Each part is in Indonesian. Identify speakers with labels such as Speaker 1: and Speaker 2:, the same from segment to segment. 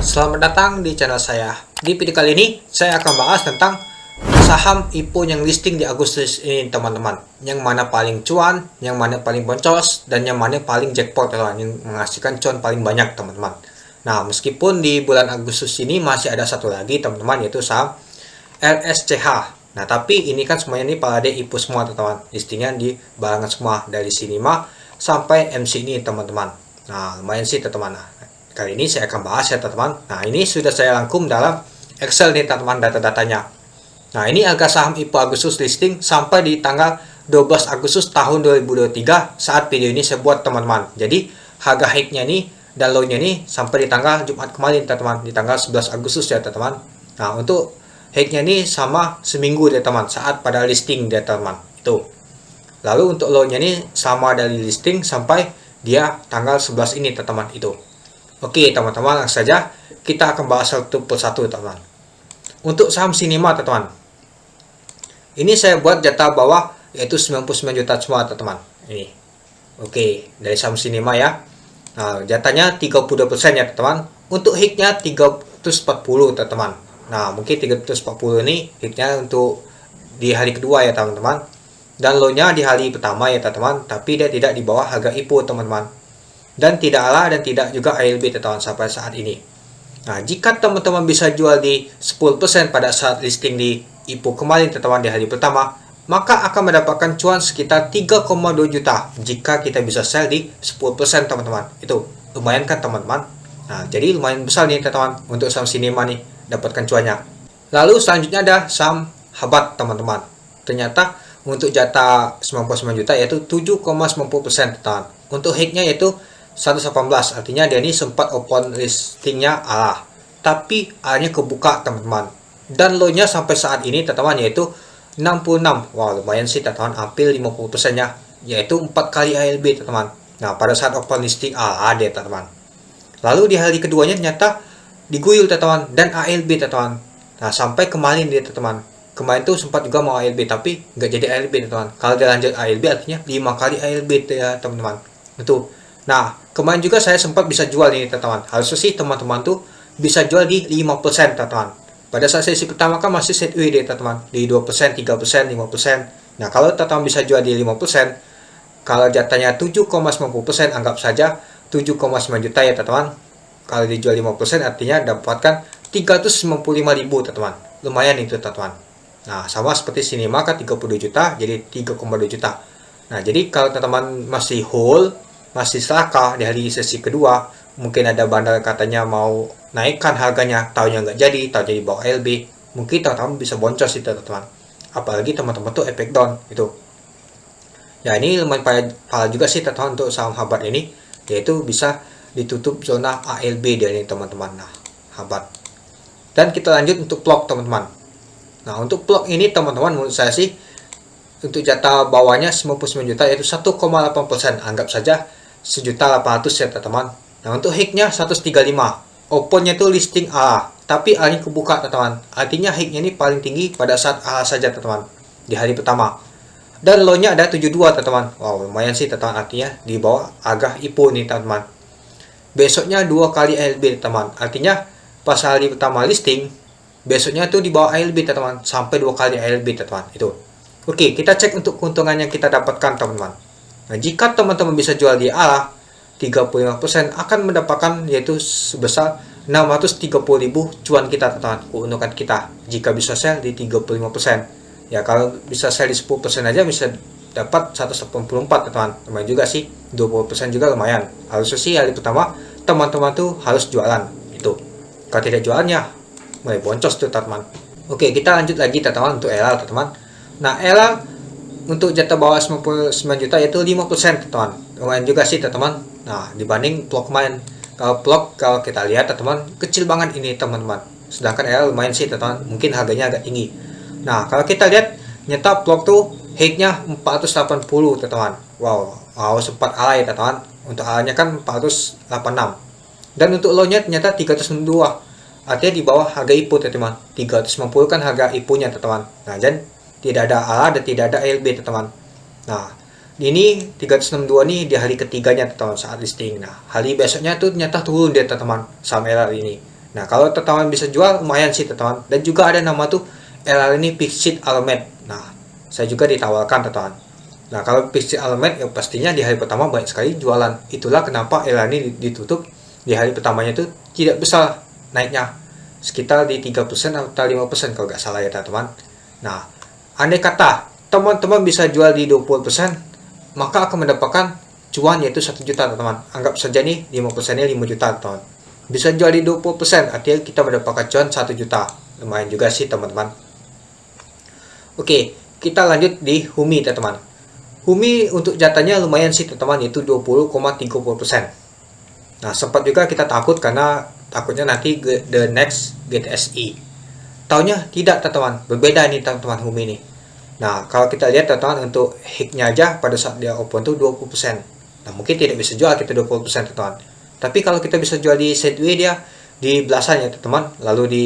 Speaker 1: Selamat datang di channel saya. Di video kali ini saya akan bahas tentang saham IPO yang listing di Agustus ini teman-teman. Yang mana paling cuan, yang mana paling boncos, dan yang mana paling jackpot teman-teman, yang menghasilkan cuan paling banyak teman-teman. Nah, meskipun di bulan Agustus ini masih ada satu lagi teman-teman, yaitu saham LSCH. Nah, tapi ini kan semuanya ini pada IPO semua teman-teman. Listingnya di barengan semua dari Sinima sampai MC ini teman-teman. Nah, lumayan sih teman-teman. Nah, kali ini saya akan bahas ya teman-teman. Nah, ini sudah saya rangkum dalam Excel nih teman-teman, data-datanya. Nah, ini harga saham IPO Agustus listing sampai di tanggal 12 Agustus tahun 2023 saat video ini saya buat teman-teman. Jadi harga high-nya nih dan low-nya nih sampai di tanggal Jumat kemarin teman-teman, di tanggal 11 Agustus ya teman-teman. Nah, untuk high-nya nih sama seminggu ya teman, saat pada listing ya teman. Itu. Lalu untuk low-nya nih sama dari listing sampai dia tanggal 11 ini teman-teman itu. Oke teman-teman, langsung saja kita akan bahas satu persatu teman-teman. Untuk saham Sinima teman-teman, ini saya buat jatah bawah yaitu 99 juta semua teman-teman. Ini. Oke, dari saham Sinima ya. Nah, jatahnya 32% ya teman-teman. Untuk hit-nya 340 teman-teman. Nah, mungkin 340 ini hit-nya untuk di hari kedua ya teman-teman. Dan low-nya di hari pertama ya teman-teman, tapi dia tidak di bawah harga IPO teman-teman. Dan tidak ALA dan tidak juga ALB teman-teman sampai saat ini. Nah, jika teman-teman bisa jual di 10% pada saat listing di IPO kemarin teman-teman di hari pertama, maka akan mendapatkan cuan sekitar 3,2 juta jika kita bisa sell di 10% teman-teman. Itu lumayan kan teman-teman. Nah, jadi lumayan besar nih teman-teman untuk saham Sinima nih dapatkan cuannya. Lalu selanjutnya ada saham Habat teman-teman. Ternyata untuk jatah 99 juta yaitu 7,90% teman-teman. Untuk hit-nya yaitu 118, artinya dia ini sempat open listingnya ALA, tapi A-nya kebuka teman-teman. Dan low-nya sampai saat ini teman-teman yaitu 66. Wow, lumayan sih teman-teman, hampir 50% nya, yaitu 4 kali ALB teman-teman. Nah, pada saat open listing ALA deh teman-teman. Lalu di hari keduanya ternyata diguyur teman-teman dan ALB teman-teman. Nah, sampai kemarin dia teman-teman. Kemarin tuh sempat juga mau ALB tapi nggak jadi ALB teman-teman. Kalau dia lanjut ALB artinya 5 kali ALB ya teman-teman. Itu. Nah, kemarin juga saya sempat bisa jual nih teman-teman. Harusnya sih teman-teman tuh bisa jual di 5% teman-teman. Pada saat sesi pertama kan masih set UID teman-teman, di 2%, 3%, 5%. Nah, kalau teman-teman bisa jual di 5%, kalau jatahnya 7,90%, anggap saja 7,9 juta ya teman-teman. Kalau dijual 5% artinya dapatkan 395.000 teman-teman. Lumayan itu teman-teman. Nah, sama seperti Sinima kan 32 juta, jadi 3,2 juta. Nah, jadi kalau teman-teman masih hold, masih selaka di hari sesi kedua, mungkin ada bandar katanya mau naikkan harganya, tahunya nggak jadi, tahu jadi bawa LB, mungkin teman-teman bisa boncos itu teman-teman. Apalagi teman-teman tuh efek down itu. Ya, ini lumayan payah juga sih teman-teman untuk saham Habat ini, yaitu bisa ditutup zona ALB dia ini teman-teman. Nah, Habat. Dan kita lanjut untuk plok teman-teman. Nah, untuk plok ini teman-teman menurut saya sih untuk jatah bawahnya 99 juta yaitu 1,8%, anggap saja 1.800.000 ya teman-teman. Nah, untuk high-nya 135. Open-nya itu listing A, tapi A-nya kebuka teman-teman. Artinya high-nya ini paling tinggi pada saat A saja teman-teman di hari pertama. Dan low-nya ada 72 teman-teman. Wow, lumayan sih teman-teman, artinya di bawah agak IPO nih teman-teman. Besoknya 2 kali ALB teman. Artinya pas hari pertama listing, besoknya itu di bawah ALB teman-teman, sampai 2 kali ALB teman-teman. Itu. Oke, kita cek untuk keuntungan yang kita dapatkan teman-teman. Nah, jika teman-teman bisa jual di ALA 35% akan mendapatkan yaitu sebesar 630.000 cuan kita teman-teman, keuntungan kita jika bisa sell di 35%. Ya, kalau bisa sell di 10% aja bisa dapat 184 teman-teman. Lumayan juga sih, 20% juga lumayan. Harusnya sih hari pertama teman-teman tuh harus jualan itu. Kalau tidak jualannya mulai boncos tuh teman-teman. Oke, kita lanjut lagi teman-teman untuk ELA teman-teman. Nah, ELA untuk jatah bawah 99 juta yaitu 5% teman-teman. Lumayan juga sih teman-teman. Nah, dibanding plok main. Kalau kita lihat teman-teman kecil banget ini teman-teman. Sedangkan ELA lumayan sih teman-teman. Mungkin harganya agak tinggi. Nah, kalau kita lihat nyata plok tuh high-nya 480 teman-teman. Wow, sempat alay teman-teman. Untuk alanya kan 486. Dan untuk low-nya ternyata 392. Artinya di bawah harga IPO teman-teman. 390 kan harga IPO-nya teman-teman. Nah, dan tidak ada ALA dan tidak ada ALB teman-teman. Nah, ini 362 nih di hari ketiganya teman-teman saat listing. Nah, hari besoknya tuh ternyata turun dia teman-teman saham ELA ini. Nah, kalau teman-teman bisa jual lumayan sih teman-teman. Dan juga ada nama tuh Elalini Fixed Element. Nah, saya juga ditawarkan teman-teman. Nah, kalau Fixed Element ya pastinya di hari pertama banyak sekali jualan. Itulah kenapa Elalini ditutup di hari pertamanya itu tidak besar naiknya. Sekitar di 3% atau 5% kalau nggak salah ya teman-teman. Nah, andai kata teman-teman bisa jual di 20%, maka akan mendapatkan cuan yaitu 1 juta teman-teman. Anggap saja nih 5%-nya 5 juta teman-teman. Bisa jual di 20%, artinya kita mendapatkan cuan 1 juta. Lumayan juga sih teman-teman. Oke, kita lanjut di Humi teman-teman. Humi untuk jatahnya lumayan sih teman-teman, yaitu 20,30%. Nah, sempat juga kita takut karena takutnya nanti the next GTSI. Taunya tidak teman-teman, berbeda nih teman-teman Humi ini. Nah, kalau kita lihat teman-teman untuk hiknya aja pada saat dia open tuh 20%. Nah, mungkin tidak bisa jual kita 20% teman-teman. Tapi kalau kita bisa jual di sideway dia di belasan ya teman-teman, lalu di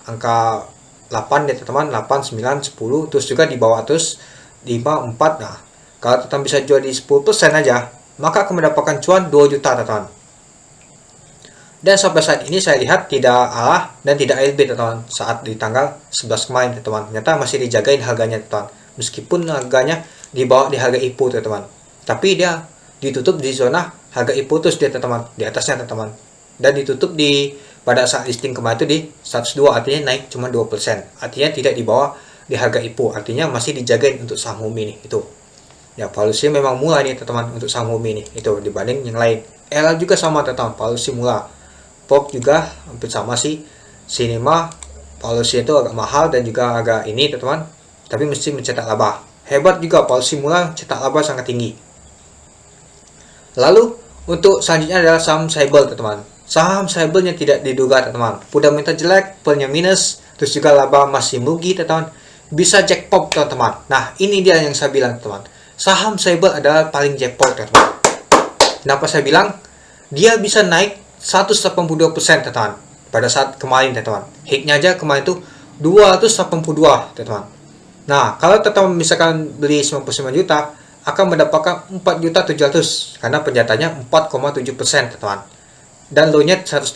Speaker 1: angka 8 ya teman-teman, 8, 9, 10, terus juga di bawah terus 5, 4. Nah, kalau teman bisa jual di 10% aja, maka akan mendapatkan cuan 2 juta teman-teman. Dan sampai saat ini saya lihat tidak ALA dan tidak ALB teman-teman saat di tanggal 11 kemarin teman-teman. Ternyata masih dijagain harganya teman-teman. Meskipun harganya di bawah di harga IPO teman-teman. Tapi dia ditutup di zona harga IPO terus dia teman-teman, di atasnya teman-teman. Dan ditutup di pada saat listing kemarin itu di 102, artinya naik cuma 2%. Artinya tidak di bawah di harga IPO, artinya masih dijagain untuk saham Humi ini itu. Ya, valuasi memang murah nih teman-teman untuk saham Humi ini itu dibanding yang lain. ELA juga sama teman-teman, valuasi murah. Pop juga hampir sama sih. Cinema valuasi itu agak mahal dan juga agak ini teman-teman, tapi mesti mencetak laba. Hebat juga valuasi murah, cetak laba sangat tinggi. Lalu untuk selanjutnya adalah saham Saibel teman-teman. Saham Saibelnya tidak diduga teman-teman. Fundamental jelek, pelnya minus, terus juga laba masih merugi teman-teman. Bisa jackpot teman-teman. Nah, ini dia yang saya bilang teman-teman. Saham Saibel adalah paling jackpot teman-teman. Kenapa saya bilang? Dia bisa naik 182% teman-teman pada saat kemarin teman-teman. Hiknya aja kemarin itu 282 teman-teman. Nah, kalau teman-teman misalkan beli 99 juta akan mendapatkan 4.700.000 karena penjatahnya 4,7% teman-teman. Dan low-nya 130.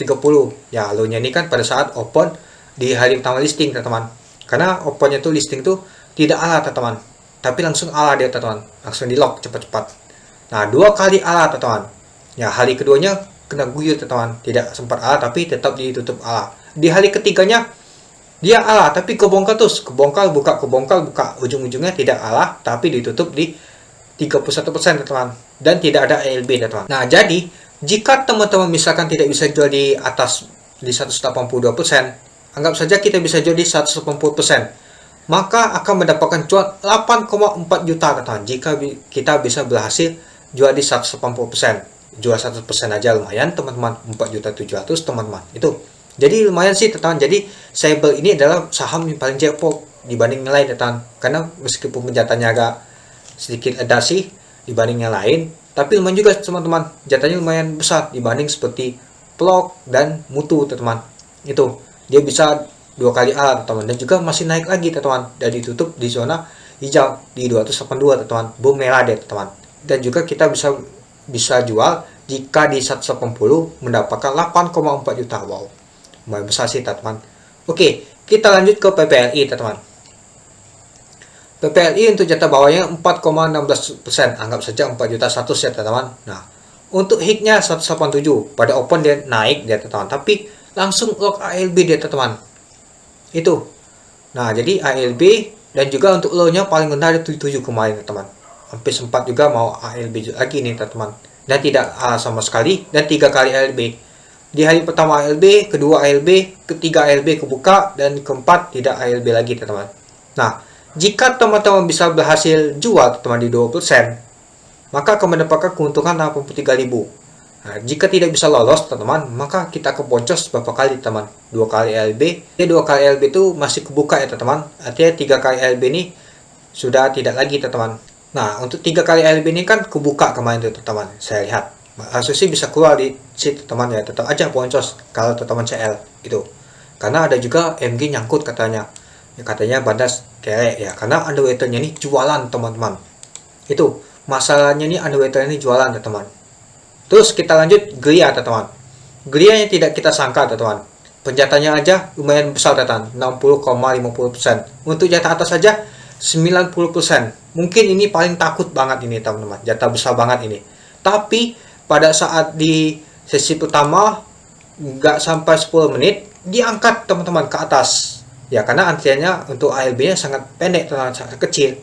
Speaker 1: Ya, low-nya ini kan pada saat open di hari pertama listing teman-teman. Karena opennya tuh listing tuh tidak ALA teman-teman, tapi langsung ALA dia teman-teman. Langsung di lock cepat-cepat. Nah, 2 kali ALA teman-teman. Ya, hari keduanya kena guyur teman-teman, tidak sempat ALA tapi tetap ditutup ALA. Di hari ketiganya dia ALA tapi kebongkar terus, kebongkar buka, ujung-ujungnya tidak ALA tapi ditutup di 31% teman-teman, dan tidak ada ALB teman-teman. Nah, jadi jika teman-teman misalkan tidak bisa jual di atas di 182%, anggap saja kita bisa jual di 180%, maka akan mendapatkan cuan 8,4 juta teman-teman jika kita bisa berhasil jual di 180%. Jual 100% aja lumayan teman-teman, 4.700.000 teman-teman itu. Jadi lumayan sih teman-teman. Jadi Saibel ini adalah saham yang paling jackpot dibanding yang lain teman-teman. Karena meskipun penjatahnya agak sedikit ada sih dibanding yang lain, tapi lumayan juga teman-teman. Jatahnya lumayan besar dibanding seperti Plok dan Mutu teman-teman. Itu dia bisa 2 kali ALA teman-teman, dan juga masih naik lagi teman-teman, dan ditutup di zona hijau di 282 teman-teman, boom merah deh teman-teman. Dan juga kita bisa jual jika di 180 mendapatkan 8,4 juta. Wow, lumayan besar sih teman-teman. Oke, kita lanjut ke PPLI teman-teman. PPLI untuk jatah bawahnya 4,16%, anggap saja 4.100.000 ya teman-teman. Nah, untuk hiknya 187, pada open dia naik dia teman-teman, tapi langsung lock ALB dia teman-teman. Itu. Nah, jadi ALB dan juga untuk low-nya paling rendah ada 77 kemarin teman-teman. Hampir sempat juga mau ALB lagi nih teman-teman, dan tidak ALA sama sekali, dan 3 kali ALB. Di hari pertama ALB, kedua ALB, ketiga ALB kebuka, dan keempat tidak ALB lagi teman-teman. Nah, jika teman-teman bisa berhasil jual teman di 20%, maka akan mendapatkan keuntungan 83.000. Nah, jika tidak bisa lolos teman-teman, maka kita akan boncos berapa kali teman? 2 kali ALB. 2 kali ALB itu masih kebuka ya teman-teman. Artinya 3 kali ALB ini sudah tidak lagi teman-teman. Nah, untuk 3 kali ALB ini kan kebuka kemarin tuh teman-teman. Saya lihat asumsi bisa keluar di situ teman ya, tetap aja boncos kalau teman CL itu. Karena ada juga MG nyangkut katanya. Ya, katanya Bandas kelek ya, karena underwater-nya ini jualan teman-teman. Itu masalahnya ini underwater ini jualan teman-teman. Terus kita lanjut Gria teman-teman. Glia yang tidak kita sangka teman-teman. Penjatanya aja lumayan besar teman, 60,50%. Untuk jatah atas saja 90%. Mungkin ini paling takut banget ini teman-teman, jatah besar banget ini. Tapi pada saat di sesi pertama nggak sampai 10 menit diangkat teman-teman ke atas. Ya karena antriannya untuk ALB nya sangat pendek teman-teman, sangat kecil.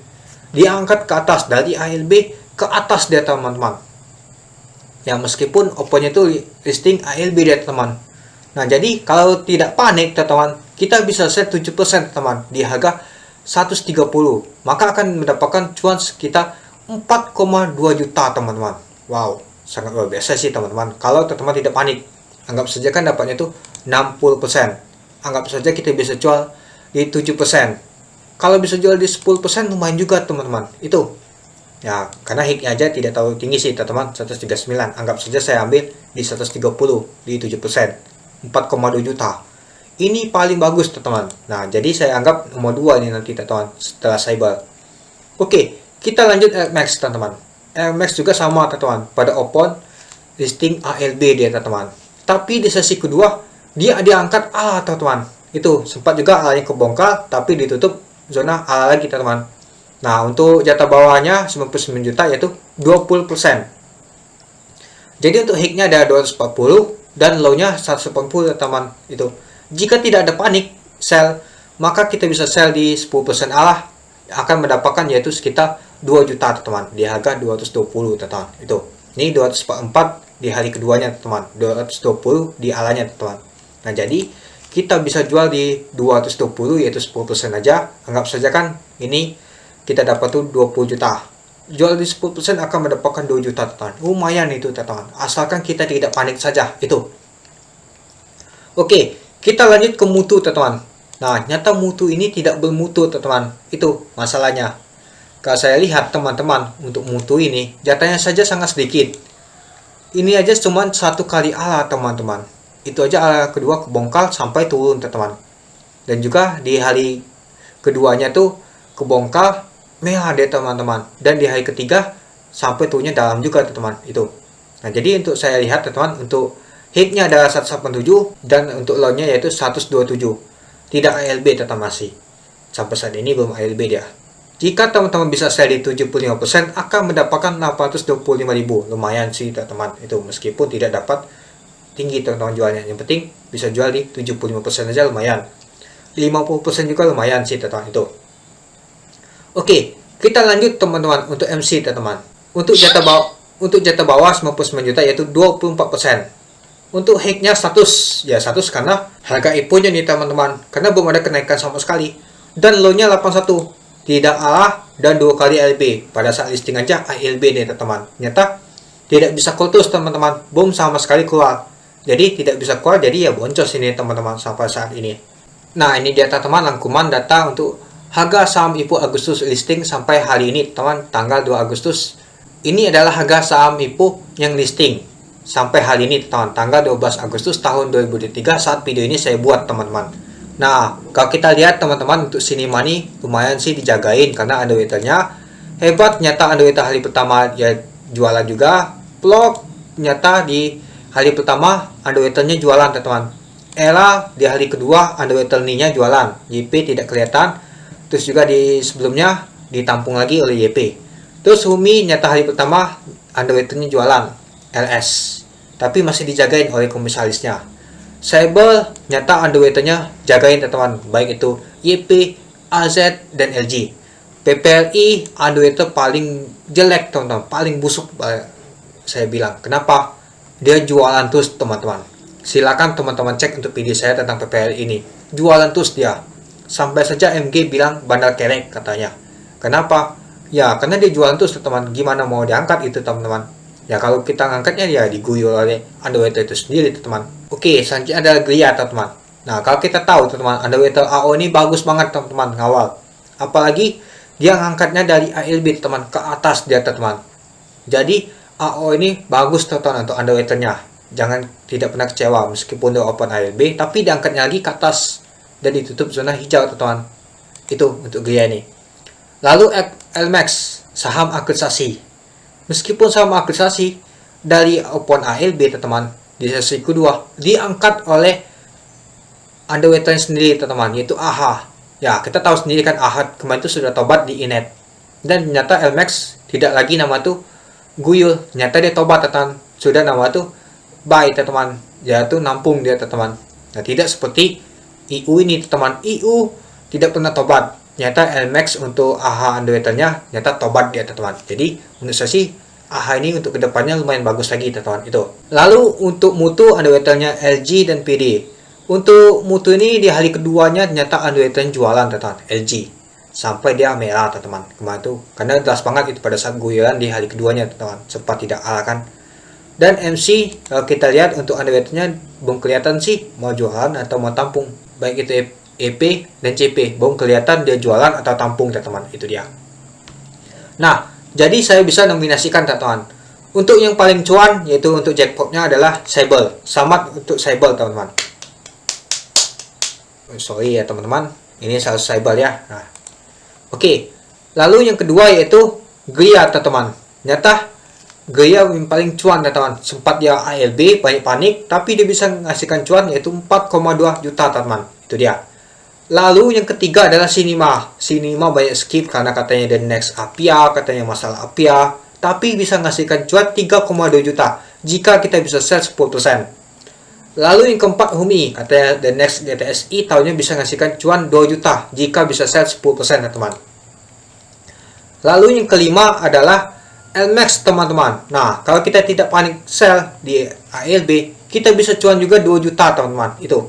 Speaker 1: Diangkat ke atas dari ALB ke atas dia teman-teman. Ya meskipun oponnya itu listing ALB dia teman. Nah jadi kalau tidak panik teman-teman, kita bisa set 7% teman di harga 130, maka akan mendapatkan cuan sekitar 4,2 juta teman-teman. Wow, sangat luar biasa sih teman-teman. Kalau teman-teman tidak panik, anggap saja kan dapatnya itu 60%. Anggap saja kita bisa jual di 7%. Kalau bisa jual di 10% lumayan juga teman-teman. Itu ya, karena hiknya aja tidak terlalu tinggi sih teman-teman, 139. Anggap saja saya ambil di 130 di 7%, 4,2 juta. Ini paling bagus teman-teman. Nah, jadi saya anggap nomor 2 ini nanti teman-teman setelah Cyber. Oke, kita lanjut Max teman-teman. Max juga sama teman-teman, pada open listing ALB dia teman-teman. Tapi di sesi kedua dia diangkat ala teman-teman. Itu sempat juga alanya kebongkar tapi ditutup zona ala lagi teman-teman. Nah, untuk jatah bawahnya 99 juta yaitu 20%. Jadi untuk hiknya ada 240 dan low-nya 180 teman-teman. Itu. Jika tidak ada panik sell, maka kita bisa sell di 10% ala, akan mendapatkan yaitu sekitar 2 juta teman-teman di harga 220 teman-teman. Itu. Ini 244 di hari keduanya teman, 220 di alanya teman. Nah jadi kita bisa jual di 220 yaitu 10% aja. Anggap saja kan ini kita dapat tuh 20 juta. Jual di 10% akan mendapatkan 2 juta teman. Lumayan itu teman, asalkan kita tidak panik saja. Itu. Oke, kita lanjut ke mutu teman. Nah nyata mutu ini tidak bermutu teman. Itu masalahnya. Kalau saya lihat teman-teman, untuk mutu ini jatahnya saja sangat sedikit. Ini aja cuma satu kali ala teman-teman. Itu aja ala kedua kebongkar sampai turun teman-teman. Dan juga di hari keduanya tuh kebongkar merah deh teman-teman. Dan di hari ketiga sampai turunnya dalam juga teman-teman. Itu. Nah jadi untuk saya lihat teman-teman, untuk hiknya adalah 187 dan untuk low-nya yaitu 127. Tidak ALB teman-teman masih. Sampai saat ini belum ALB dia. Jika teman-teman bisa sell di 75% akan mendapatkan 825.000. Lumayan sih teman-teman. Itu meskipun tidak dapat tinggi teman-teman jualnya. Yang penting bisa jual di 75% aja lumayan. 50% juga lumayan sih teman-teman itu. Oke, kita lanjut teman-teman untuk MC teman-teman. Untuk jatah bawah 99 juta yaitu 24%. Untuk hiknya 100. Ya 100 karena harga IPO-nya nih teman-teman. Karena belum ada kenaikan sama sekali. Dan low-nya 81. Tidak ala dan 2 kali ALB. Pada saat listing aja ALB nih teman-teman. Nyata tidak bisa kultus teman-teman. Belum sama sekali keluar. Jadi tidak bisa keluar, jadi ya boncos ini teman-teman sampai saat ini. Nah ini data teman, rangkuman data untuk harga saham IPO Agustus listing sampai hari ini teman, tanggal 2 Agustus. Ini adalah harga saham IPO yang listing sampai hari ini teman, tanggal 12 Agustus tahun 2023 saat video ini saya buat teman-teman. Nah, kalau kita lihat teman-teman untuk sini money lumayan sih dijagain karena underwater-nya hebat. Nyata underwater hari pertama ya jualan juga. Vlog nyata di hari pertama underwater-nya jualan teman-teman. Era di hari kedua underwater-nya jualan. YP tidak kelihatan. Terus juga di sebelumnya ditampung lagi oleh YP. Terus Humi nyata hari pertama underwater-nya jualan LS. Tapi masih dijagain oleh komisarisnya. Cyber nyata underwater-nya jagain teman-teman, baik itu YP, AZ dan LG. PPLI underwater paling jelek teman-teman, paling busuk saya bilang. Kenapa? Dia jualan terus teman-teman. Silakan teman-teman cek untuk video saya tentang PPLI ini. Jualan terus dia. Sampai saja MG bilang bandar kerek katanya. Kenapa? Ya karena dia jualan terus teman-teman. Gimana mau diangkat itu teman-teman? Ya kalau kita ngangkatnya ya diguyur oleh underwater itu sendiri teman-teman. Oke, selanjutnya ada Glia teman-teman. Nah kalau kita tahu teman-teman, underwater AO ini bagus banget teman-teman ngawal. Apalagi dia ngangkatnya dari ALB teman ke atas dia teman-teman. Jadi AO ini bagus teman-teman untuk underwater-nya. Jangan tidak pernah kecewa meskipun dia open ALB, tapi diangkatnya lagi ke atas dan ditutup zona hijau teman-teman. Itu untuk Glia ini. Lalu LMAX, saham akreditasi. Meskipun saham akreditasi dari open ALB teman-teman, di sesi kedua diangkat oleh underwater sendiri teman-teman, yaitu AHA. Ya, kita tahu sendiri kan AHA kemarin itu sudah tobat di Inet. Dan ternyata LMAX tidak lagi nama tuh Guyul, ternyata dia tobat teman, sudah nama tuh Buy teman, yaitu nampung dia teman. Nah, tidak seperti IU ini teman, IU tidak pernah tobat. Ternyata LMAX untuk AHA underwaternya ternyata tobat dia teman. Jadi menurut saya sih AHA ini untuk kedepannya lumayan bagus lagi teman itu. Lalu untuk mutu underwaternya LG dan PD. Untuk mutu ini di hari keduanya ternyata underwater jualan teman, LG. Sampai dia merah teman-teman kemarin tuh, karena jelas banget itu pada saat guyuran di hari keduanya teman, sempat tidak arah kan. Dan MC kalau kita lihat untuk underwaternya belum kelihatan sih mau jualan atau mau tampung, baik itu EP dan CP belum kelihatan dia jualan atau tampung teman-teman, itu dia. Nah, jadi saya bisa nominasikan teman-teman. Untuk yang paling cuan yaitu untuk jackpotnya adalah Sable. Selamat untuk Sable teman-teman. Sorry ya teman-teman, ini salah Sable ya. Nah, oke, lalu yang kedua yaitu Gria teman-teman. Ternyata Gria yang paling cuan teman-teman. Sempat dia ALB banyak panik, tapi dia bisa menghasilkan cuan yaitu 4,2 juta teman-teman. Itu dia. Lalu yang ketiga adalah Cinema. Cinema banyak skip karena katanya the next Apia, katanya masalah Apia, tapi bisa menghasilkan cuan 3,2 juta jika kita bisa sell 10%. Lalu yang keempat Humi, katanya the next GTSI tahunnya bisa menghasilkan cuan 2 juta jika bisa sell 10% teman-teman. Lalu yang kelima adalah LMAX teman-teman. Nah, kalau kita tidak panik sell di ALB, kita bisa cuan juga 2 juta teman-teman. Itu.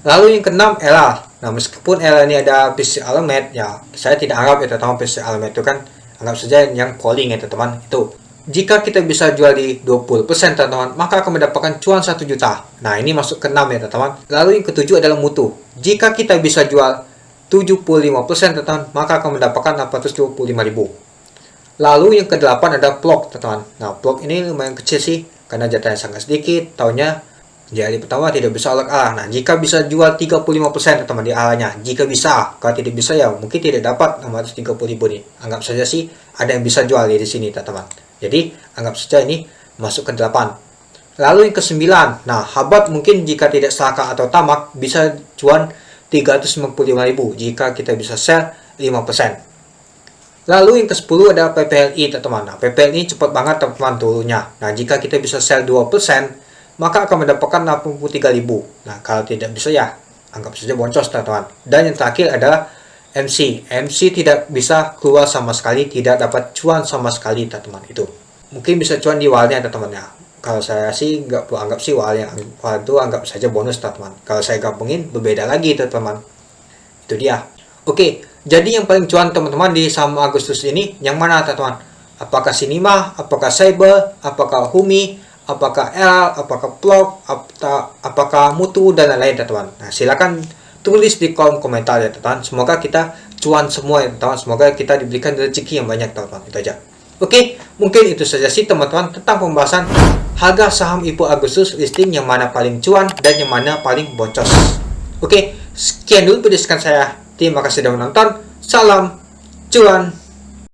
Speaker 1: Lalu yang keenam LA. Nah, meskipun LA ini ada PC Alamet, ya saya tidak anggap ya teman-teman PC Alamet itu kan, anggap saja yang calling ya teman-teman. Itu. Jika kita bisa jual di 20% teman-teman, maka akan mendapatkan cuan 1 juta. Nah, ini masuk ke 6 ya teman-teman. Lalu yang ketujuh adalah mutu. Jika kita bisa jual 75% teman-teman, maka akan mendapatkan 825.000. Lalu yang ke-8 ada plok teman-teman. Nah, plok ini lumayan kecil sih karena jatahnya sangat sedikit. Tahunnya di hari pertama tidak bisa oleh arah. Nah, jika bisa jual 35% teman-teman di arahnya, jika bisa. Kalau tidak bisa ya mungkin tidak dapat 630.000 nih. Anggap saja sih ada yang bisa jual di sini teman-teman. Jadi anggap saja ini masuk ke 8. Lalu yang ke-9. Nah, Habat mungkin jika tidak Saka atau Tamak bisa cuan 395.000 jika kita bisa sell 5%. Lalu yang ke-10 ada PPLI teman-teman. Nah, PPLI ini cepat banget teman-teman turunnya. Nah, jika kita bisa sell 2%, maka akan mendapatkan 83.000. Nah, kalau tidak bisa ya anggap saja boncos teman-teman. Dan yang terakhir adalah MC. MC tidak bisa keluar sama sekali, tidak dapat cuan sama sekali teman-teman. Itu mungkin bisa cuan di walnya teman-teman ya. Kalau saya sih nggak perlu anggap sih walnya, wal itu anggap saja bonus teman-teman. Kalau saya gabungin berbeda lagi teman-teman. Itu dia. Oke, jadi yang paling cuan teman-teman di saham Agustus ini yang mana teman-teman? Apakah Cinema, apakah Cyber, apakah Humi, apakah L, apakah Plok, apakah Mutu dan lain-lain teman-teman. Nah, silakan tulis di kolom komentar ya teman-teman. Semoga kita cuan semua ya teman-teman. Semoga kita diberikan rezeki yang banyak teman-teman. Itu aja. Oke, mungkin itu saja sih teman-teman tentang pembahasan harga saham IPO Agustus listing yang mana paling cuan dan yang mana paling boncos. Oke, sekian dulu video saya. Terima kasih sudah menonton. Salam cuan.